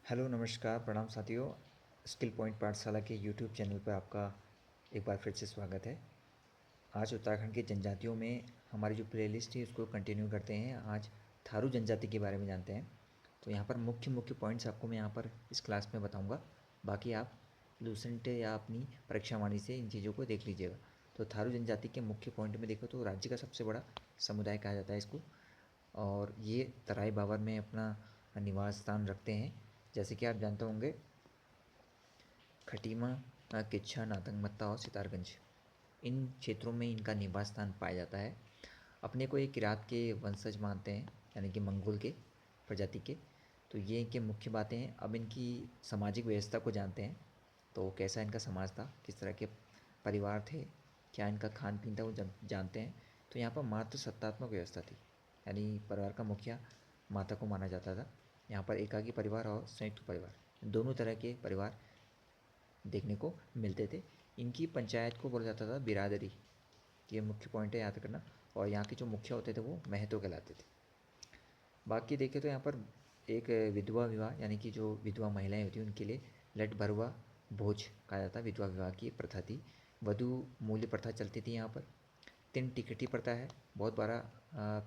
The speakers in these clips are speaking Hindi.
हेलो नमस्कार प्रणाम साथियों। स्किल पॉइंट पाठशाला के यूट्यूब चैनल पर आपका एक बार फिर से स्वागत है। आज उत्तराखंड की जनजातियों में हमारी जो प्लेलिस्ट है उसको कंटिन्यू करते हैं। आज थारू जनजाति के बारे में जानते हैं। तो यहाँ पर मुख्य मुख्य पॉइंट्स आपको मैं यहाँ पर इस क्लास में बताऊँगा। बाकी आप लूसेंट या अपनी परीक्षा वाणी से इन चीज़ों को देख लीजिएगा। तो थारू जनजाति के मुख्य पॉइंट में देखो तो राज्य का सबसे बड़ा समुदाय कहा जाता है इसको, और ये तराई बावर में अपना निवास स्थान रखते हैं। जैसे कि आप जानते होंगे, खटीमा, किच्छा, नातंगमत्ता और सितारगंज, इन क्षेत्रों में इनका निवास स्थान पाया जाता है। अपने को एक किरात के वंशज मानते हैं, यानी कि मंगोल के प्रजाति के। तो ये इनके मुख्य बातें हैं। अब इनकी सामाजिक व्यवस्था को जानते हैं। तो कैसा इनका समाज था, किस तरह के परिवार थे, क्या इनका खान पीन था, वो जानते हैं। तो यहाँ पर मातृ सत्तात्मक व्यवस्था थी, यानी परिवार का मुखिया माता को माना जाता था। यहाँ पर एकाकी परिवार और संयुक्त परिवार, दोनों तरह के परिवार देखने को मिलते थे। इनकी पंचायत को बोला जाता था बिरादरी। ये मुख्य पॉइंट है, याद करना। और यहाँ के जो मुखिया होते थे वो महतो कहलाते थे। बाकी देखें तो यहाँ पर एक विधवा विवाह, यानी कि जो विधवा महिलाएं होती हैं उनके लिए लट भरुआ भोज कहा जाता है। विधवा विवाह की प्रथा थी। वधु मूल्य प्रथा चलती थी यहाँ पर। तीन टिकटी प्रथा है, बहुत बार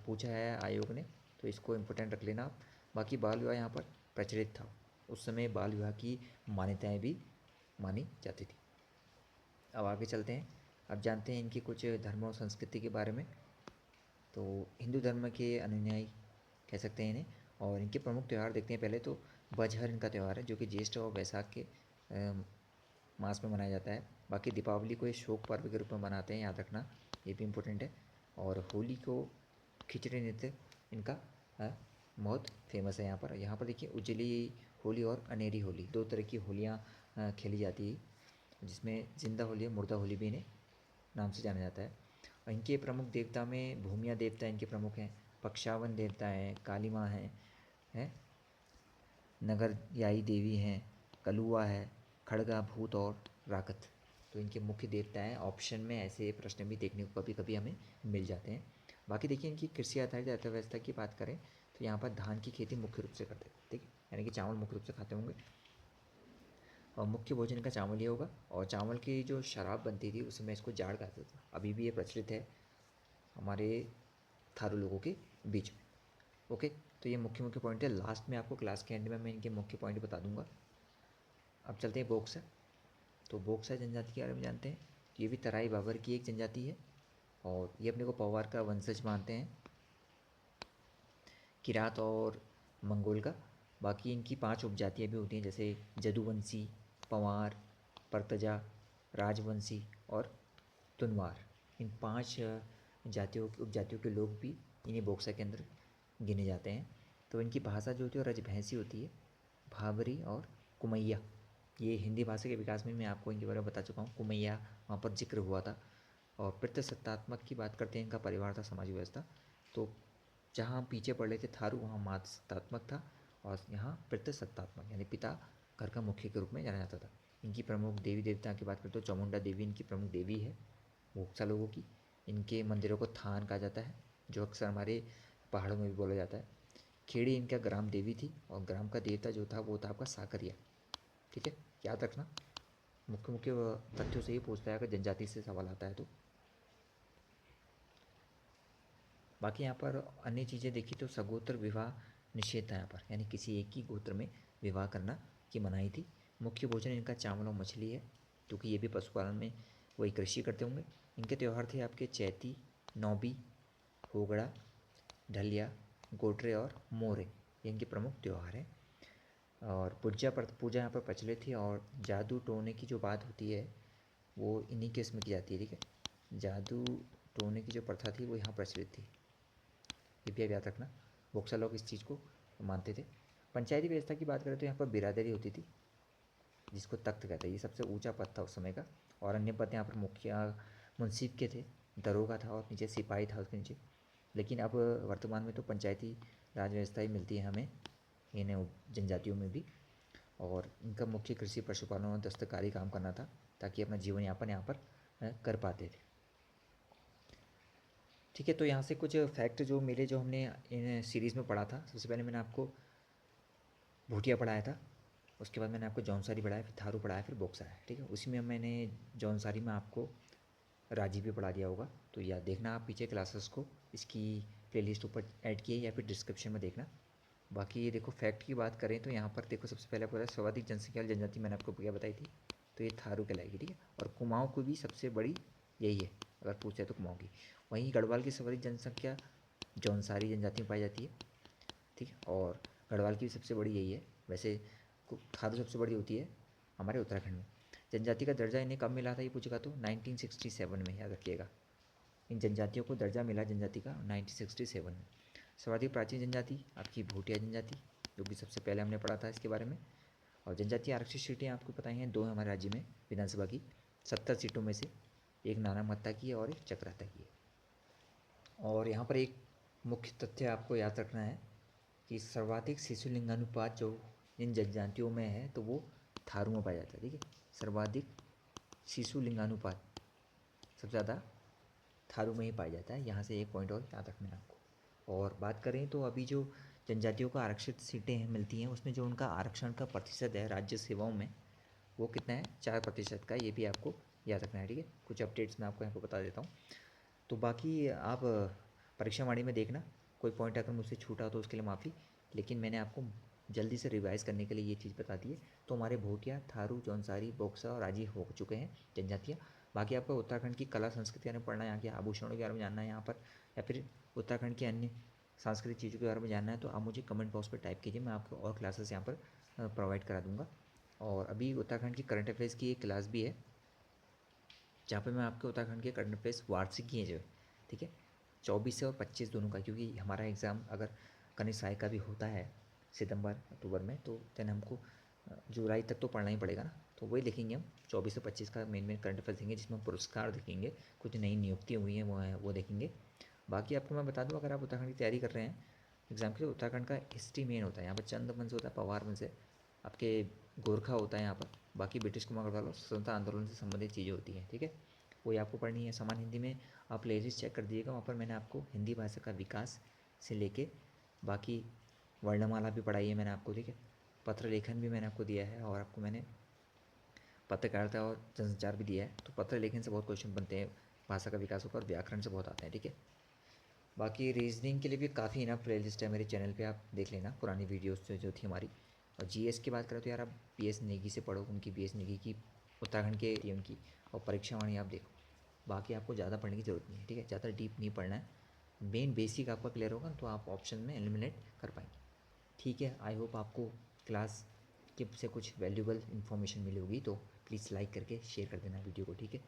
पूछा है आयोग ने, तो इसको इम्पोर्टेंट रख लेना आप। बाकी बाल विवाह यहाँ पर प्रचलित था। उस समय बाल विवाह की मान्यताएं भी मानी जाती थी। अब आगे चलते हैं। अब जानते हैं इनकी कुछ धर्म और संस्कृति के बारे में। तो हिंदू धर्म के अनुयायी कह सकते हैं इन्हें। और इनके प्रमुख त्यौहार देखते हैं। पहले तो बजहर इनका त्यौहार है, जो कि ज्येष्ठ और वैशाख के मास में मनाया जाता है। बाकी दीपावली को ये शोक पर्व के रूप में मनाते हैं, याद रखना, ये भी इम्पोर्टेंट है। और होली को खिचड़ी नृत्य इनका बहुत फेमस है यहाँ पर। यहाँ पर देखिए, उजली होली और अनेरी होली, दो तरह की होलियाँ खेली जाती है, जिसमें जिंदा होली है, मुर्दा होली भी इन्हें नाम से जाना जाता है। और इनके प्रमुख देवता में भूमिया देवता इनके प्रमुख हैं, पक्षावन देवता हैं, काली माँ हैं, नगर याई देवी हैं, कलुआ है, खड़गा, भूत और राकत। तो इनके मुख्य देवता हैं। ऑप्शन में ऐसे प्रश्न भी देखने को कभी कभी हमें मिल जाते हैं। बाकी देखिए, इनकी कृषि आधारित अर्थव्यवस्था की बात करें तो यहाँ पर धान की खेती मुख्य रूप से करते हैं, ठीक है, यानी कि चावल मुख्य रूप से खाते होंगे। और मुख्य भोजन का चावल ही होगा। और चावल की जो शराब बनती थी उस समय इसको जाड़ कहते थे। अभी भी ये प्रचलित है हमारे थारू लोगों के बीच में। ओके, तो ये मुख्य मुख्य पॉइंट है। लास्ट में आपको क्लास के एंड में मैं इनके मुख्य पॉइंट बता दूंगा। अब चलते हैं बोक्सा। तो बोक्सा जनजाति के बारे में जानते हैं। ये भी तराई बाबर की एक जनजाति है, और ये अपने को पवार का वंशज मानते हैं, किरात और मंगोल का। बाकी इनकी 5 उपजातियाँ भी होती हैं, जैसे जदुवंशी, पंवार, परतजा, राजवंशी और तुनवार। इन 5 जातियों उपजातियों के लोग भी इन्हीं बोक्सा के अंदर गिने जाते हैं। तो इनकी भाषा जो होती है वो रजभैंसी होती है, भावरी और कुमैया। ये हिंदी भाषा के विकास में मैं आपको इनके बारे में बता चुका हूँ। कुमैया वहाँ पर जिक्र हुआ था। और पितृसत्तात्मक की बात करते हैं, इनका परिवार था, समाज व्यवस्था। तो जहाँ हम पीछे पढ़ रहे थे थारू, वहाँ मातृसत्तात्मक था, और यहाँ पितृसत्तात्मक, यानी पिता घर का मुख्य के रूप में जाना जाता था। इनकी प्रमुख देवी देवता की बात करें तो चामुंडा देवी इनकी प्रमुख देवी है बोक्सा लोगों की। इनके मंदिरों को थान कहा जाता है, जो अक्सर हमारे पहाड़ों में भी बोला जाता है। खेड़ी इनका ग्राम देवी थी, और ग्राम का देवता जो था वो था आपका साकरिया। ठीक है, याद रखना, मुख्य मुख्य तथ्यों से ही पूछता है अगर जनजाति से सवाल आता है तो। बाकी यहाँ पर अन्य चीज़ें देखी तो सगोत्र विवाह निषेध था यहाँ पर, यानी किसी एक ही गोत्र में विवाह करना की मनाही थी। मुख्य भोजन इनका चावल और मछली है, क्योंकि ये भी पशुपालन में वही कृषि करते होंगे। इनके त्यौहार थे आपके चैती, नौबी, होगड़ा, ढलिया, गोटरे और मोरे, ये इनके प्रमुख त्यौहार हैं। और पूजा यहाँ पर प्रचलित थी। और जादू टोने की जो बात होती है वो इन्हीं केस में की जाती है, ठीक है। जादू टोने की जो प्रथा थी वो यहाँ प्रचलित थी, ये भी आप याद रखना। बोक्सा लोग इस चीज़ को मानते थे। पंचायती व्यवस्था की बात करें तो यहाँ पर बिरादरी होती थी, जिसको तख्त कहते हैं। ये सबसे ऊंचा पद था उस समय का। और अन्य पद यहाँ पर मुखिया मुंसिफ के थे, दरोगा था और नीचे सिपाही था उसके नीचे। लेकिन अब वर्तमान में तो पंचायती राज व्यवस्था ही मिलती है हमें इन जनजातियों में भी। और इनका मुख्य कृषि, पशुपालन और दस्तकारी काम करना था, ताकि अपना जीवन यापन यहाँ पर कर पाते थे। ठीक है, तो यहाँ से कुछ फैक्ट जो मिले, जो हमने इन सीरीज़ में पढ़ा था। सबसे पहले मैंने आपको भूटिया पढ़ाया था, उसके बाद मैंने आपको जौनसारी पढ़ाया, फिर थारू पढ़ाया, फिर बॉक्सर आया, ठीक है। उसी में मैंने जौनसारी में आपको राजीव भी पढ़ा दिया होगा, तो या देखना आप पीछे क्लासेस को, इसकी प्लेलिस्ट ऊपर ऐड की है या फिर डिस्क्रिप्शन में देखना। बाकी ये देखो फैक्ट की बात करें तो यहाँ पर देखो सबसे पहले आपको सर्वाधिक जनसंख्या वाली जनजाति मैंने आपको क्या बताई थी, तो ये थारू कहलाएगी, ठीक है। और कुमाऊँ की भी सबसे बड़ी यही है, अगर पूछे तो कुमाऊँ की। वहीं गढ़वाल की सर्वाधिक जनसंख्या जौनसारी जनजाति में पाई जाती है, ठीक है। और गढ़वाल की भी सबसे बड़ी यही है। वैसे थारू सबसे बड़ी होती है हमारे उत्तराखंड में। जनजाति का दर्जा इन्हें कब मिला था ये पूछेगा तो 1967 में, याद रखिएगा। इन जनजातियों को दर्जा मिला जनजाति का 1967 में। सर्वाधिक प्राचीन जनजाति आपकी भूटिया जनजाति, जो कि सबसे पहले हमने पढ़ा था इसके बारे में। और जनजातीय आरक्षित सीटें आपको बताई हैं, 2 हैं हमारे राज्य में विधानसभा की। 70 सीटों में से एक नाना मत्ता की है और एक चक्राता की है। और यहाँ पर एक मुख्य तथ्य आपको याद रखना है कि सर्वाधिक शिशु लिंगानुपात जो इन जनजातियों में है तो वो थारू में पाया जाता है, ठीक है। सर्वाधिक शिशु लिंगानुपात सबसे ज़्यादा थारू में ही पाया जाता है। यहाँ से एक पॉइंट और याद रखना है आपको। और बात करें तो अभी जो जनजातियों को आरक्षित सीटें हैं मिलती हैं, उसमें जो उनका आरक्षण का प्रतिशत है राज्य सेवाओं में, वो कितना है, 4% का। ये भी आपको याद रखना है, ठीक है। कुछ अपडेट्स मैं आपको यहाँ पर बता देता हूँ। तो बाकी आप परीक्षा वाणी में देखना, कोई पॉइंट अगर मुझसे छूटा हो तो उसके लिए माफ़ी, लेकिन मैंने आपको जल्दी से रिवाइज़ करने के लिए ये चीज़ बता दी है। तो हमारे भोटिया, थारू, जौनसारी, बॉक्सर और राजी हो चुके हैं जनजातियाँ। बाकी आपको उत्तराखंड की कला संस्कृति यानी पढ़ना है, यहाँ के आभूषणों के बारे में जानना है यहाँ पर, या फिर उत्तराखंड की अन्य सांस्कृतिक चीज़ों के बारे में जानना है, तो आप मुझे कमेंट बॉक्स पर टाइप कीजिए, मैं आपको और क्लासेस यहाँ पर प्रोवाइड करा दूँगा। और अभी उत्तराखंड की करंट अफेयर्स की एक क्लास भी है, जहाँ पे मैं आपके उत्तराखंड के करंट अफेयर्स वार्षिक की है जो, ठीक है, 24 से और 25 दोनों का, क्योंकि हमारा एग्ज़ाम अगर कनिष्ठ सहायक का भी होता है सितंबर अक्टूबर में, तो देन हमको जुलाई तक तो पढ़ना ही पड़ेगा ना। तो वही देखेंगे हम, 24 से 25 का मेन करंट अफेयर्स देखेंगे, जिसमें हम पुरस्कार देखेंगे, कुछ नई नियुक्तियाँ हुई हैं वो देखेंगे। बाकी आपको मैं बता दूँ, अगर आप उत्तराखंड की तैयारी कर रहे हैं एग्ज़ाम के, तो उत्तराखंड का हिस्ट्री मेन होता है। यहाँ पर चंद वंश होता है, पवार वंश है, आपके गोरखा होता है यहाँ पर, बाकी ब्रिटिश कुमार वालों स्वतंत्रता आंदोलन से संबंधित चीज़ें होती हैं, ठीक है। वही आपको पढ़नी है। समान हिंदी में आप प्लेलिस्ट चेक कर दीजिएगा, वहाँ पर मैंने आपको हिंदी भाषा का विकास से लेके बाकी वर्णमाला भी पढ़ाई है मैंने आपको, ठीक है। पत्र लेखन भी मैंने आपको दिया है, और आपको मैंने पत्रकारिता और जनसंचार भी दिया है। तो पत्र लेखन से बहुत क्वेश्चन बनते हैं, भाषा का विकास होकर व्याकरण से बहुत आते हैं, ठीक है। बाकी रीजनिंग के लिए भी काफ़ी इनफ प्लेलिस्ट है मेरे चैनल पे, आप देख लेना पुरानी वीडियोस जो थी हमारी। और जीएस की बात करें तो यार आप बीएस नेगी से पढ़ो, उनकी बीएस नेगी की उत्तराखंड के उनकी, और परीक्षा वाणी आप देखो। बाकी आपको ज़्यादा पढ़ने की ज़रूरत नहीं है, ठीक है, ज़्यादा डीप नहीं पढ़ना है। मेन बेसिक आपका क्लियर होगा तो आप ऑप्शन में एलिमिनेट कर पाएंगे, ठीक है। आई होप आपको क्लास के से कुछ वैल्यूबल इन्फॉर्मेशन मिली होगी, तो प्लीज़ लाइक करके शेयर कर देना वीडियो को, ठीक है,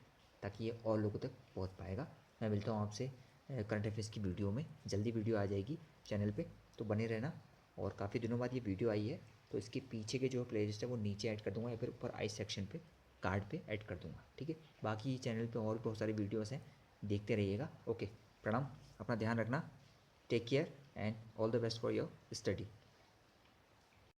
ताकि ये और लोगों तक पहुंच पाएगा। मैं मिलता हूँ आपसे करंट अफेयर्स की वीडियो में, जल्दी वीडियो आ जाएगी चैनल पे, तो बने रहना। और काफ़ी दिनों बाद ये वीडियो आई है, तो इसके पीछे के जो प्लेलिस्ट है वो नीचे ऐड कर दूँगा, या फिर ऊपर आई सेक्शन पे कार्ड पे ऐड कर दूँगा, ठीक है। बाकी चैनल पे और भी बहुत सारी वीडियोस हैं, देखते रहिएगा। ओके, प्रणाम, अपना ध्यान रखना, take care and all the best for your study.